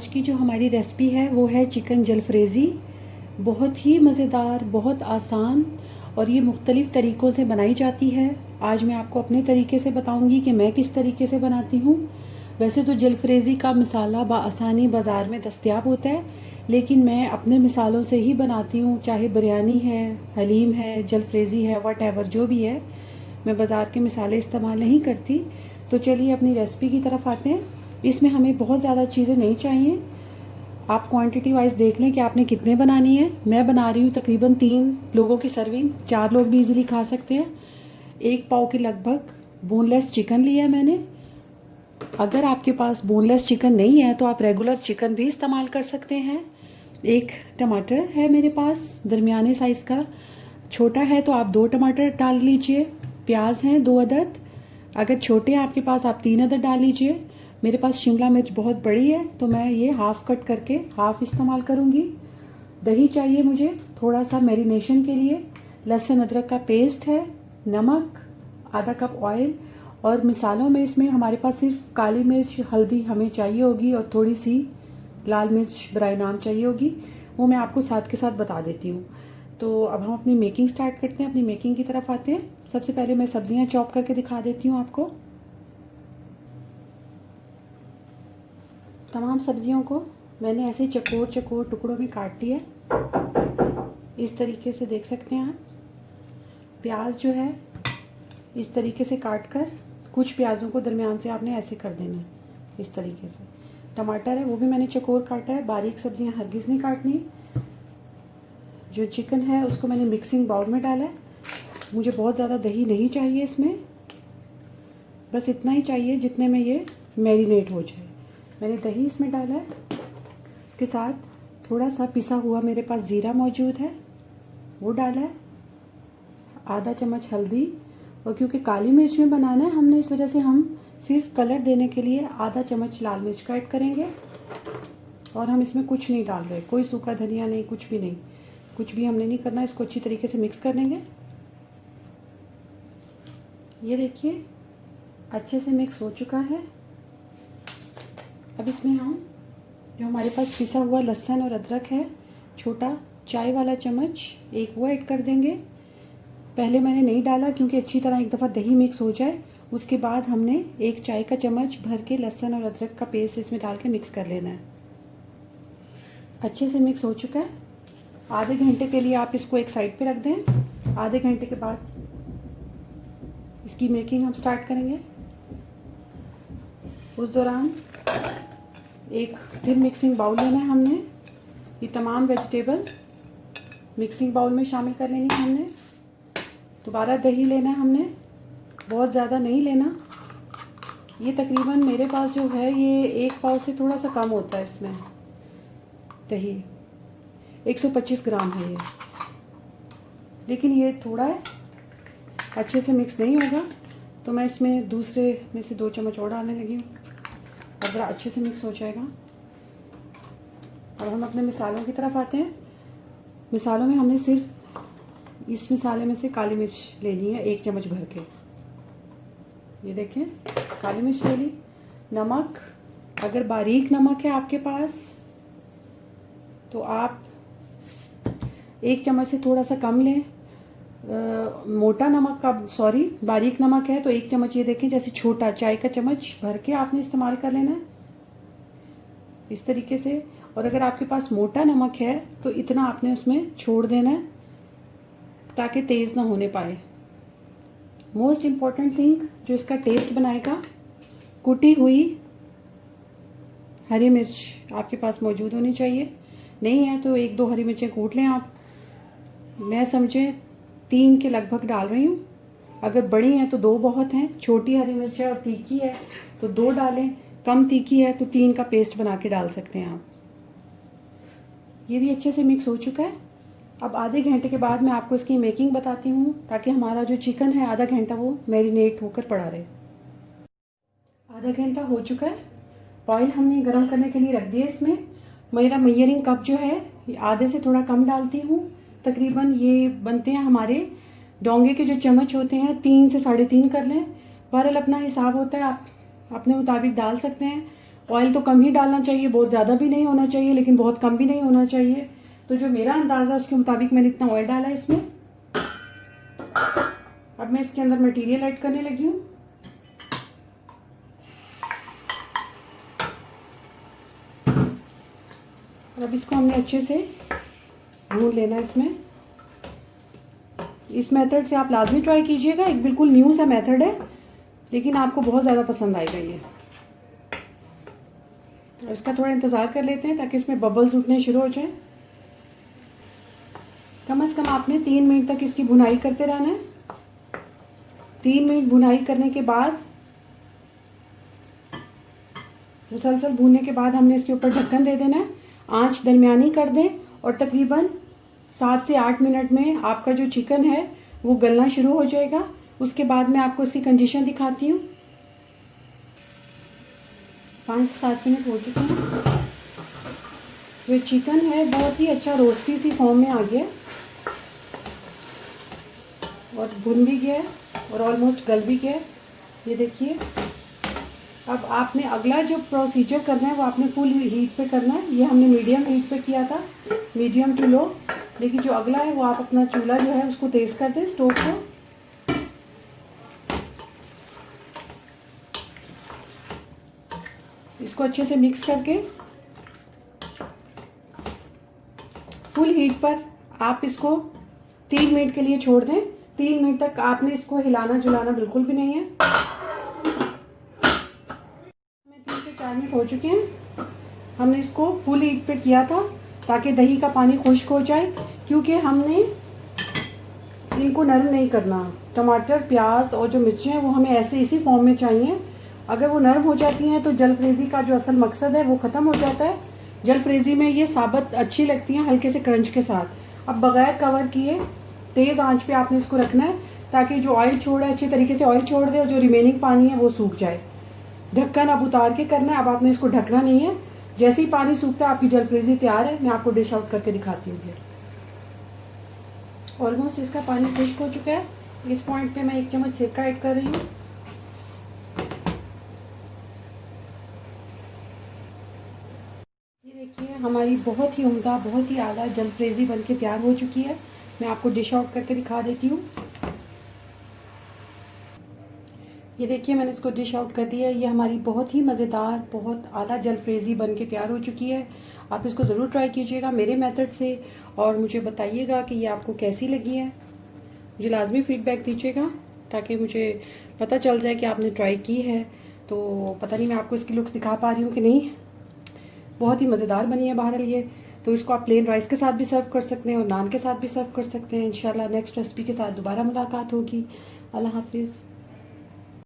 आज की जो हमारी रेसिपी है वो है चिकन जलफ्रेज़ी। बहुत ही मज़ेदार, बहुत आसान और ये मुख्तलिफ़ तरीक़ों से बनाई जाती है। आज मैं आपको अपने तरीके से बताऊंगी कि मैं किस तरीके से बनाती हूँ। वैसे तो जलफ्रेज़ी का मसाला बआसानी बाज़ार में दस्तयाब होता है, लेकिन मैं अपने मिसालों से ही बनाती हूँ। चाहे बिरयानी है, हलीम है, जलफ्रेज़ी है, वट जो भी है, मैं बाज़ार के मिसाले इस्तेमाल नहीं करती। तो चलिए अपनी रेसिपी की तरफ आते हैं। इसमें हमें बहुत ज़्यादा चीज़ें नहीं चाहिए। आप क्वांटिटी वाइज देख लें कि आपने कितने बनानी है। मैं बना रही हूँ तकरीबन 3 लोगों की सर्विंग, 4 लोग भी इजीली खा सकते हैं। 1 पाव के लगभग बोनलेस चिकन लिया मैंने। अगर आपके पास बोनलेस चिकन नहीं है तो आप रेगुलर चिकन भी इस्तेमाल कर सकते हैं। 1 टमाटर है मेरे पास दरमियाने साइज़ का, छोटा है तो आप 2 टमाटर डाल लीजिए। प्याज हैं 2 अदद, अगर छोटे हैं आपके पास आप 3 अदद डाल लीजिए। मेरे पास शिमला मिर्च बहुत बड़ी है तो मैं ये हाफ़ कट करके हाफ़ इस्तेमाल करूँगी। दही चाहिए मुझे थोड़ा सा मैरिनेशन के लिए। लहसुन अदरक का पेस्ट है, नमक, आधा कप ऑयल। और मिसालों में इसमें हमारे पास सिर्फ काली मिर्च, हल्दी हमें चाहिए होगी और थोड़ी सी लाल मिर्च बराए नाम चाहिए होगी, वो मैं आपको साथ के साथ बता देती हूँ। तो अब हम अपनी मेकिंग स्टार्ट करते हैं, अपनी मेकिंग की तरफ आते हैं। सबसे पहले मैं सब्जियां चॉप करके दिखा देती हूँ आपको। तमाम सब्जियों को मैंने ऐसे चकोर चकोर टुकड़ों में काट लिया, इस तरीके से देख सकते हैं आप। प्याज जो है इस तरीके से काट कर, कुछ प्याज़ों को दरमियान से आपने ऐसे कर देना है इस तरीके से। टमाटर है वो भी मैंने चकोर काटा है, बारीक सब्जियां हरगिज़ नहीं काटनी। जो चिकन है उसको मैंने मिक्सिंग बाउल में डाला है। मुझे बहुत ज़्यादा दही नहीं चाहिए इसमें, बस इतना ही चाहिए जितने में ये मैरिनेट हो जाए। मैंने दही इसमें डाला है, उसके साथ थोड़ा सा पिसा हुआ मेरे पास ज़ीरा मौजूद है, वो डाला है। आधा चम्मच हल्दी, और क्योंकि काली मिर्च में बनाना है हमने, इस वजह से हम सिर्फ कलर देने के लिए आधा चम्मच लाल मिर्च का ऐड करेंगे। और हम इसमें कुछ नहीं डाल रहे, कोई सूखा धनिया नहीं, कुछ भी नहीं, कुछ भी हमने नहीं करना। इसको अच्छी तरीके से मिक्स कर लेंगे। ये देखिए अच्छे से मिक्स हो चुका है। अब इसमें हम जो हमारे पास पिसा हुआ लहसुन और अदरक है, छोटा चाय वाला चम्मच, एक वो ऐड कर देंगे। पहले मैंने नहीं डाला क्योंकि अच्छी तरह एक दफ़ा दही मिक्स हो जाए, उसके बाद हमने 1 चाय का चम्मच भर के लहसुन और अदरक का पेस्ट इसमें डाल के मिक्स कर लेना है। अच्छे से मिक्स हो चुका है। आधे घंटे के लिए आप इसको एक साइड पे रख दें। आधे घंटे के बाद इसकी मेकिंग हम स्टार्ट करेंगे। उस दौरान एक फिर मिक्सिंग बाउल लेना है हमने। ये तमाम वेजिटेबल मिक्सिंग बाउल में शामिल कर लेनी है हमने। दोबारा दही लेना है हमने, बहुत ज़्यादा नहीं लेना। ये तकरीबन मेरे पास जो है ये 1 पाव से थोड़ा सा कम होता है इसमें दही, 125 ग्राम है ये, लेकिन ये थोड़ा है, अच्छे से मिक्स नहीं होगा। तो मैं इसमें दूसरे में से 2 चम्मच और डालने लगी हूँ, अब ज़रा अच्छे से मिक्स हो जाएगा। अब हम अपने मिसालों की तरफ आते हैं। मिसालों में हमने सिर्फ इस मिसाले में से काली मिर्च लेनी है 1 चम्मच भर के। ये देखें काली मिर्च ले ली। नमक, अगर बारीक नमक है आपके पास तो आप 1 चम्मच से थोड़ा सा कम लें। मोटा नमक का, सॉरी बारीक नमक है तो 1 चम्मच, ये देखें जैसे छोटा चाय का चम्मच भर के आपने इस्तेमाल कर लेना है इस तरीके से। और अगर आपके पास मोटा नमक है तो इतना आपने उसमें छोड़ देना है ताकि तेज़ ना होने पाए। मोस्ट इम्पॉर्टेंट थिंग जो इसका टेस्ट बनाएगा, कुटी हुई हरी मिर्च आपके पास मौजूद होनी चाहिए। नहीं है तो 1-2 हरी मिर्चें कूट लें आप। मैं समझें 3 के लगभग डाल रही हूँ। अगर बड़ी हैं तो 2 बहुत हैं, छोटी हरी मिर्च है और तीखी है तो 2 डालें, कम तीखी है तो 3 का पेस्ट बना के डाल सकते हैं आप। ये भी अच्छे से मिक्स हो चुका है। अब आधे घंटे के बाद मैं आपको इसकी मेकिंग बताती हूँ, ताकि हमारा जो चिकन है आधा घंटा वो मैरिनेट होकर पड़ा रहे। आधा घंटा हो चुका है। ऑयल हमने गर्म करने के लिए रख दिया इसमें। मेरा मेजरिंग कप जो है आधे से थोड़ा कम डालती हूँ। तकरीबन ये बनते हैं हमारे डोंगे के जो चम्मच होते हैं 3 से 3.5 कर लें। बहरहाल अपना हिसाब होता है, आप अपने मुताबिक डाल सकते हैं। ऑयल तो कम ही डालना चाहिए, बहुत ज़्यादा भी नहीं होना चाहिए लेकिन बहुत कम भी नहीं होना चाहिए। तो जो मेरा अंदाज़ा उसके मुताबिक मैंने इतना ऑयल डाला है इसमें। अब मैं इसके अंदर मटेरियल ऐड करने लगी हूँ। और अब इसको हमने अच्छे से भून लेना है इसमें। इस मेथड से आप लाजमी ट्राई कीजिएगा, एक बिल्कुल न्यू सा मेथड है लेकिन आपको बहुत ज़्यादा पसंद आएगा ये। अब इसका थोड़ा इंतज़ार कर लेते हैं ताकि इसमें बबल्स उठने शुरू हो जाएं। कम से कम आपने 3 मिनट तक इसकी भुनाई करते रहना है। 3 मिनट भुनाई करने के बाद, मुसलसल भूनने के बाद हमने इसके ऊपर ढक्कन दे देना है। आंच दरमियानी कर दें और तकरीबन 7 से 8 मिनट में आपका जो चिकन है वो गलना शुरू हो जाएगा। उसके बाद मैं आपको इसकी कंडीशन दिखाती हूँ। 5 से 7 मिनट हो चुके हैं। जो चिकन है बहुत ही अच्छा रोस्टी सी फॉर्म में आ गया और भुन भी गया है और ऑलमोस्ट गल भी गया है। ये देखिए। अब आपने अगला जो प्रोसीजर करना है वो आपने फुल हीट पे करना है। ये हमने मीडियम हीट पे किया था, मीडियम टू लो। लेकिन जो अगला है वो आप अपना चूल्हा जो है उसको तेज़ कर दें, स्टोव को। इसको अच्छे से मिक्स करके फुल हीट पर आप इसको 3 मिनट के लिए छोड़ दें। 3 मिनट तक आपने इसको हिलाना जुलाना बिल्कुल भी नहीं है। 3 से 4 मिनट हो चुके हैं। हमने इसको फुल हीट पे किया था ताकि दही का पानी खुश्क हो जाए, क्योंकि हमने इनको नरम नहीं करना। टमाटर, प्याज और जो मिर्चें हैं वो हमें ऐसे इसी फॉर्म में चाहिए। अगर वो नरम हो जाती हैं तो जलफ्रेज़ी का जो असल मकसद है वो ख़त्म हो जाता है। जलफ्रेज़ी में ये साबुत अच्छी लगती हैं हल्के से क्रंच के साथ। अब बगैर कवर किए तेज़ आंच पे आपने इसको रखना है ताकि जो ऑयल छोड़ा है अच्छी तरीके से ऑयल छोड़ दे और जो रिमेनिंग पानी है वो सूख जाए। ढक्कन अब उतार के करना है। अब आपने इसको ढकना नहीं है। जैसे ही पानी सूखता है आपकी जलफ्रेज़ी तैयार है। मैं आपको डिश आउट करके दिखाती हूँ। फिर ऑलमोस्ट इसका पानी खुश्क हो चुका है। इस पॉइंट पे मैं 1 चम्मच सिरका ऐड कर रही हूँ। ये देखिए हमारी बहुत ही उम्दा, बहुत ही आला जलफ्रेज़ी बनके तैयार हो चुकी है। मैं आपको डिश आउट करके दिखा देती हूँ। ये देखिए मैंने इसको डिश आउट कर दिया है। ये हमारी बहुत ही मज़ेदार, बहुत आला जलफ्रेज़ी बन के तैयार हो चुकी है। आप इसको ज़रूर ट्राई कीजिएगा मेरे मेथड से और मुझे बताइएगा कि ये आपको कैसी लगी है। मुझे लाजमी फ़ीडबैक दीजिएगा ताकि मुझे पता चल जाए कि आपने ट्राई की है। तो पता नहीं मैं आपको इसकी लुक्स दिखा पा रही हूँ कि नहीं। बहुत ही मज़ेदार बनी है बहरहाल ये। तो इसको आप प्लेन राइस के साथ भी सर्व कर सकते हैं और नान के साथ भी सर्व कर सकते हैं। इंशाल्लाह नेक्स्ट रेसिपी के साथ दोबारा मुलाकात होगी। अल्लाह हाफिज़।